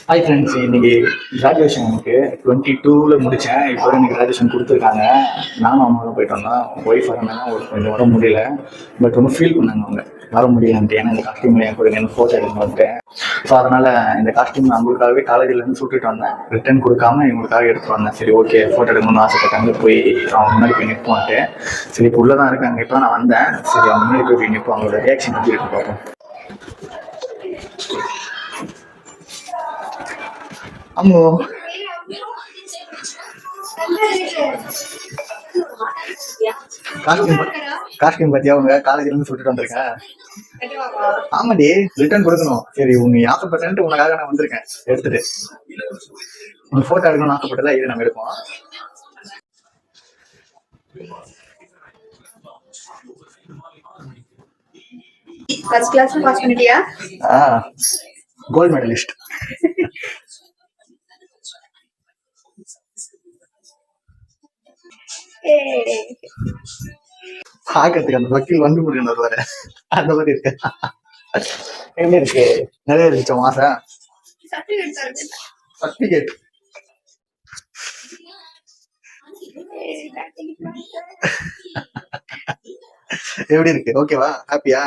Hi friends, இன்னைக்கு graduation எனக்கு 22ல் முடித்தேன். இப்போ எனக்கு கிராஜுவேஷன் கொடுத்துருக்காங்க. நானும் அம்மாவும் போயிட்டு வந்தோம். ஒய்ஃப் வரனால ஒரு கொஞ்சம் வர முடியல. பட் ரொம்ப ஃபீல் பண்ணாங்க அவங்க வர முடியலன்ட்டு. ஏன்னா இந்த காஸ்டியூமில் என் கூட என்ன ஃபோட்டோ எடுத்து வந்துட்டேன். ஸோ அதனால் இந்த காஸ்டியூம் நான் உங்களுக்காகவே காலேஜிலேருந்து சுட்டுட்டு வந்தேன். ரிட்டர்ன் கொடுக்காம இவங்களுக்காக எடுத்து வந்தேன். சரி, ஓகே, ஃபோட்டோ எடுக்கணும்னு ஆசைப்பட்டாங்க. போய் அவங்க முன்னாடி போய் நிற்போன்ட்டு. சரி, இப்போ உள்ளே தான் இருக்காங்க. இப்போ நான் வந்தேன். சரி, அவங்க முன்னாடி போய் நிற்போம். அவங்களோட ரியாக்ஷன் எப்படி இருக்கு பார்ப்போம். அம்மோ, காஸ்டியூம் காஸ்டியூம் பத்தியா உங்க காலேஜ்ல இருந்து சொல்லிட்டு வந்திருக்கேன். ஆமாடி, ரிட்டர்ன் கொடுக்கணும். சரி, உங்க ஆசைப்பட்டேன்ட்டு உனக்காக நான் வந்திருக்கேன் எடுத்துட்டு. உங்க போட்டோ எடுக்கணும்னு ஆசைப்பட்டதா, இது நம்ம எடுப்போம். ஃபர்ஸ்ட் கிளாஸ்ல பாஸ் பண்ணிட்டியா? Gold medalist. பாக்கிறதுக்கு அந்த வக்கீல் வந்து முடியும் வர அந்த மாதிரி இருக்கு. என்ன இருக்கு, நிறைய இருந்துச்சு மாசம் சர்டிபிகேட். எப்படி இருக்கு? ஓகேவா? ஹாப்பியா?